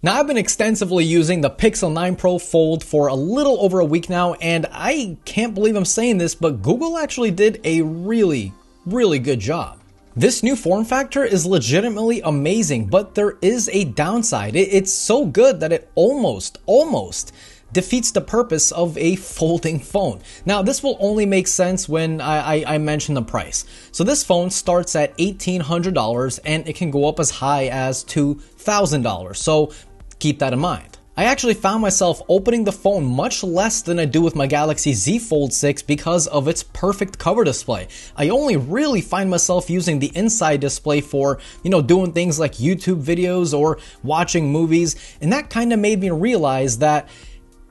Now, I've been extensively using the Pixel 9 Pro Fold for a little over a week now, and I can't believe I'm saying this, but Google actually did a really good job. This new form factor is legitimately amazing, but there is a downside. It's so good that it almost defeats the purpose of a folding phone. Now, this will only make sense when I mention the price. So this phone starts at $1,800 and it can go up as high as $2,000. So keep that in mind. I actually found myself opening the phone much less than I do with my Galaxy Z Fold 6 because of its perfect cover display. I only really find myself using the inside display for, doing things like YouTube videos or watching movies, and that kind of made me realize that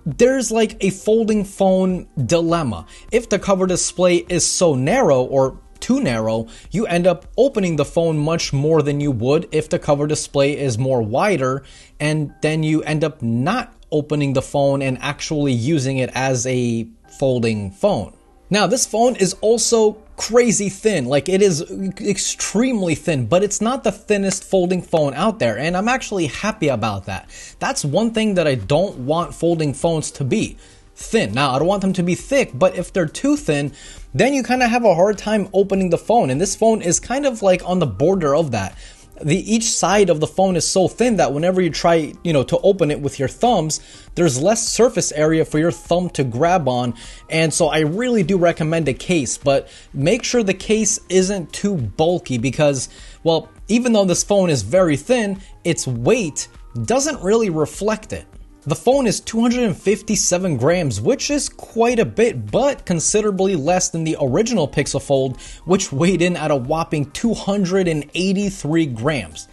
there's like a folding phone dilemma. If the cover display is so narrow or too narrow, you end up opening the phone much more than you would if the cover display is more wider, and then you end up not opening the phone and actually using it as a folding phone. Now, this phone is also crazy thin. Like, it is extremely thin, but it's not the thinnest folding phone out there, and I'm actually happy about that. That's one thing that I don't want folding phones to be: thin. Now, I don't want them to be thick, but if they're too thin, then you kind of have a hard time opening the phone, and this phone is kind of like on the border of that. Each side of the phone is so thin that whenever you try, to open it with your thumbs, there's less surface area for your thumb to grab on. And so I really do recommend a case, but make sure the case isn't too bulky because, well, even though this phone is very thin, its weight doesn't really reflect it. The phone is 257 grams, which is quite a bit, but considerably less than the original Pixel Fold, which weighed in at a whopping 283 grams.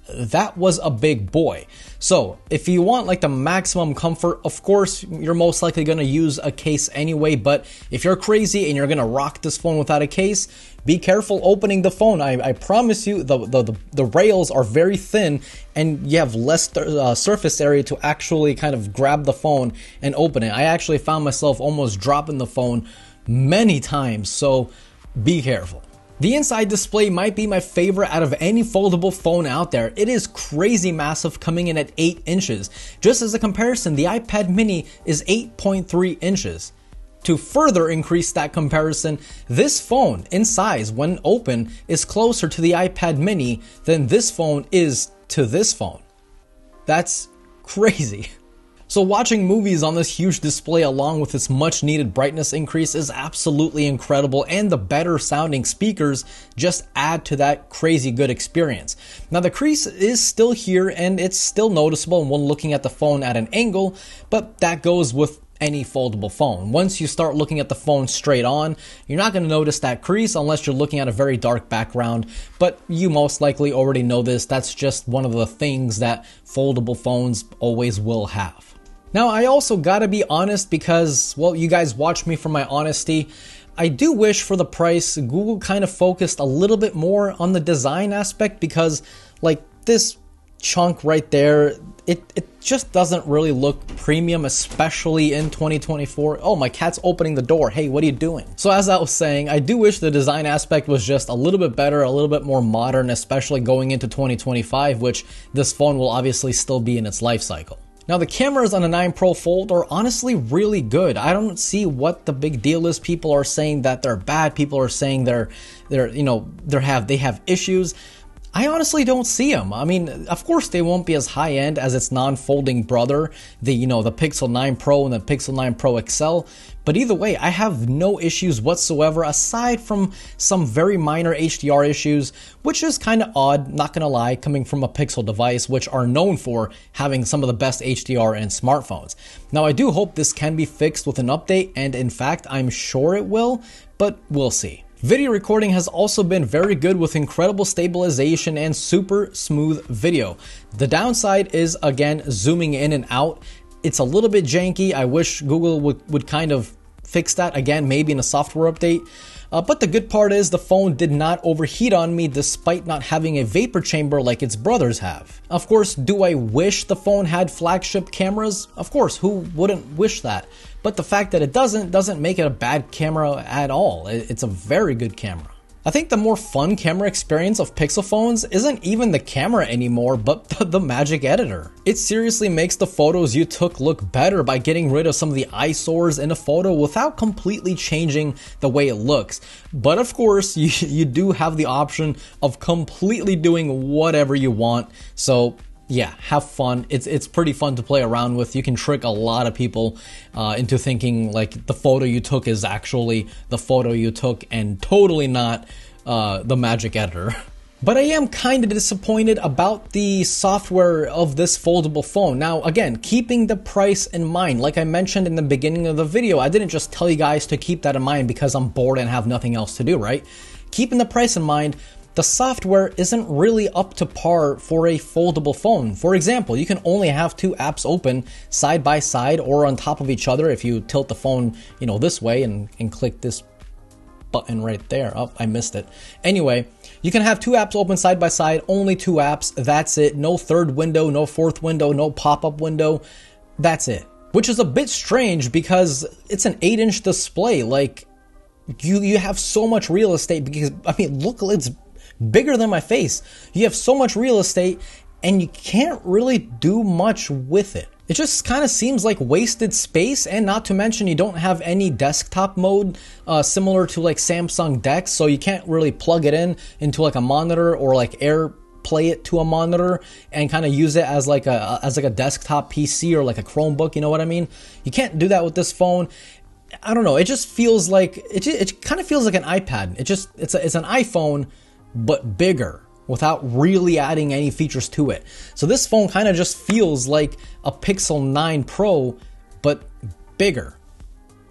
That was a big boy. So if you want like the maximum comfort, of course, you're most likely going to use a case anyway, but if you're crazy and you're going to rock this phone without a case, be careful opening the phone. I promise you the rails are very thin and you have less surface area to actually kind of grab the phone and open it. I actually found myself almost dropping the phone many times, so be careful. The inside display might be my favorite out of any foldable phone out there. It is crazy massive, coming in at 8 inches. Just as a comparison, the iPad mini is 8.3 inches. To further increase that comparison, this phone in size when open is closer to the iPad mini than this phone is to this phone. That's crazy. So watching movies on this huge display along with its much needed brightness increase is absolutely incredible, and the better sounding speakers just add to that crazy good experience. Now, the crease is still here and it's still noticeable when looking at the phone at an angle, but that goes with any foldable phone. Once you start looking at the phone straight on, you're not going to notice that crease unless you're looking at a very dark background, but you most likely already know this. That's just one of the things that foldable phones always will have. Now, I also gotta be honest because, well, you guys watch me for my honesty. I do wish for the price Google kind of focused a little bit more on the design aspect, because like this chunk right there, it just doesn't really look premium, especially in 2024. Oh, my cat's opening the door. Hey, what are you doing? So as I was saying, I do wish the design aspect was just a little bit better, a little bit more modern, especially going into 2025, which this phone will obviously still be in its life cycle. Now, the cameras on the 9 Pro Fold are honestly really good. I don't see what the big deal is. People are saying that they're bad. People are saying they have issues. I honestly don't see them. I mean, of course they won't be as high end as its non-folding brother, the Pixel 9 Pro and the Pixel 9 Pro XL. But either way, I have no issues whatsoever aside from some very minor HDR issues, which is kind of odd, not gonna lie, coming from a Pixel device, which are known for having some of the best HDR in smartphones. Now, I do hope this can be fixed with an update, and in fact, I'm sure it will, but we'll see. Video recording has also been very good with incredible stabilization and super smooth video. The downside is, again, zooming in and out. It's a little bit janky. I wish Google would kind of fix that, again, maybe in a software update. But the good part is the phone did not overheat on me despite not having a vapor chamber like its brothers have. Of course, do I wish the phone had flagship cameras? Of course, who wouldn't wish that? But the fact that it doesn't make it a bad camera at all. It's a very good camera. I think the more fun camera experience of Pixel phones isn't even the camera anymore, but the Magic Editor. It seriously makes the photos you took look better by getting rid of some of the eyesores in a photo without completely changing the way it looks. But of course, you do have the option of completely doing whatever you want, so yeah, have fun. It's pretty fun to play around with. You can trick a lot of people into thinking like the photo you took is actually the photo you took and totally not the Magic Editor. But I am kind of disappointed about the software of this foldable phone. Now, again, keeping the price in mind, like I mentioned in the beginning of the video, I didn't just tell you guys to keep that in mind because I'm bored and have nothing else to do, right? Keeping the price in mind, the software isn't really up to par for a foldable phone. For example, you can only have 2 apps open side by side or on top of each other if you tilt the phone, this way and click this button right there. Oh, I missed it. Anyway, you can have 2 apps open side by side, only 2 apps, that's it. No third window, no fourth window, no pop-up window, that's it. Which is a bit strange because it's an 8-inch display. Like, you have so much real estate because, look, it's bigger than my face. You have so much real estate and you can't really do much with it. It just kind of seems like wasted space, and not to mention you don't have any desktop mode similar to like Samsung DeX, so you can't really plug it into like a monitor or like AirPlay it to a monitor and kind of use it as like a desktop PC or like a Chromebook, you know what I mean? You can't do that with this phone. I don't know, it just feels like it kind of feels like an iPad. It's an iPhone but bigger without really adding any features to it. So this phone kind of just feels like a Pixel 9 Pro but bigger.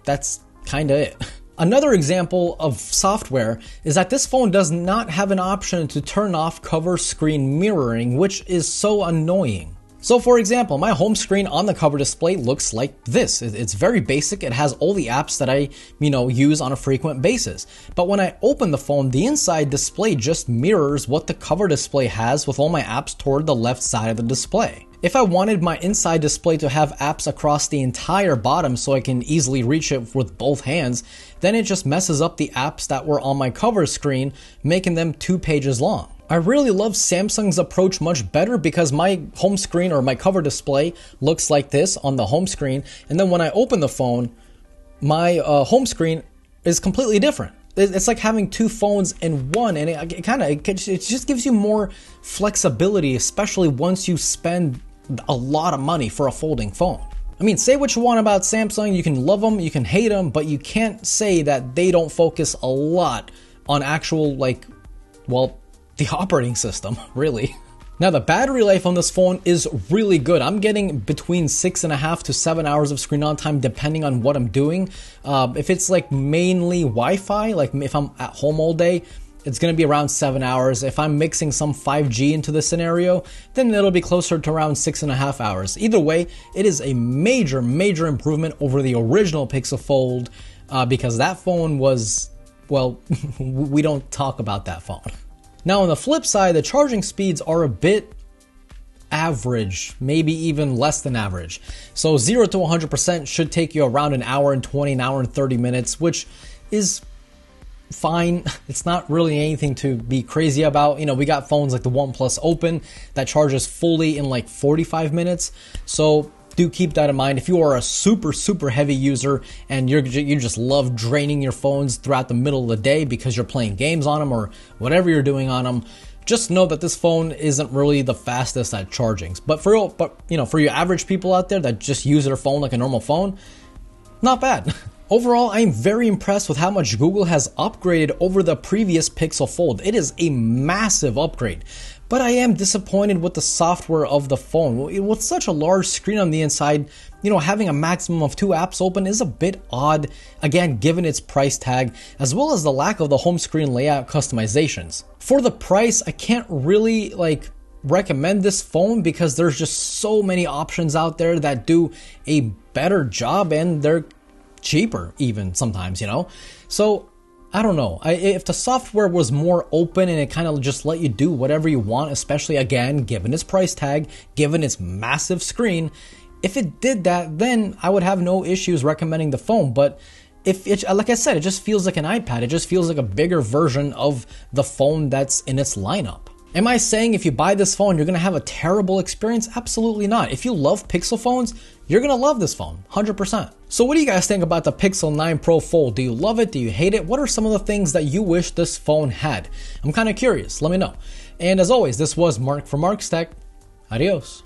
That's kind of it. Another example of software is that this phone does not have an option to turn off cover screen mirroring, which is so annoying. So for example, my home screen on the cover display looks like this. It's very basic. It has all the apps that I, use on a frequent basis. But when I open the phone, the inside display just mirrors what the cover display has with all my apps toward the left side of the display. If I wanted my inside display to have apps across the entire bottom so I can easily reach it with both hands, then it just messes up the apps that were on my cover screen, making them 2 pages long. I really love Samsung's approach much better because my home screen or my cover display looks like this on the home screen, and then when I open the phone, my home screen is completely different. It's like having 2 phones in one, and it just gives you more flexibility, especially once you spend a lot of money for a folding phone. Say what you want about Samsung, you can love them, you can hate them, but you can't say that they don't focus a lot on actual, the operating system, really. Now, the battery life on this phone is really good. I'm getting between 6.5 to 7 hours of screen on time depending on what I'm doing. If it's like mainly Wi-Fi, like if I'm at home all day, it's going to be around 7 hours. If I'm mixing some 5G into the scenario, then it'll be closer to around 6.5 hours. Either way, it is a major, major improvement over the original Pixel Fold because that phone was, well, we don't talk about that phone. Now on the flip side, the charging speeds are a bit average, maybe even less than average. So 0 to 100% should take you around an hour and 20, an hour and 30 minutes, which is fine. It's not really anything to be crazy about. We got phones like the OnePlus Open that charges fully in like 45 minutes. So do keep that in mind. If you are a super, super heavy user and you just love draining your phones throughout the middle of the day because you're playing games on them or whatever you're doing on them, just know that this phone isn't really the fastest at charging. But for your average people out there that just use their phone like a normal phone, not bad. Overall, I am very impressed with how much Google has upgraded over the previous Pixel Fold. It is a massive upgrade. But I am disappointed with the software of the phone. With such a large screen on the inside, having a maximum of 2 apps open is a bit odd, again, given its price tag, as well as the lack of the home screen layout customizations. For the price, I can't really, recommend this phone because there's just so many options out there that do a better job and they're cheaper even sometimes, So I don't know. If the software was more open and it kind of just let you do whatever you want, especially again, given its price tag, given its massive screen, if it did that, then I would have no issues recommending the phone. But like I said, it just feels like an iPad. It just feels like a bigger version of the phone that's in its lineup. Am I saying if you buy this phone, you're going to have a terrible experience? Absolutely not. If you love Pixel phones, you're going to love this phone, 100%. So what do you guys think about the Pixel 9 Pro Fold? Do you love it? Do you hate it? What are some of the things that you wish this phone had? I'm kind of curious. Let me know. And as always, this was Mark from Mark's Tech. Adios.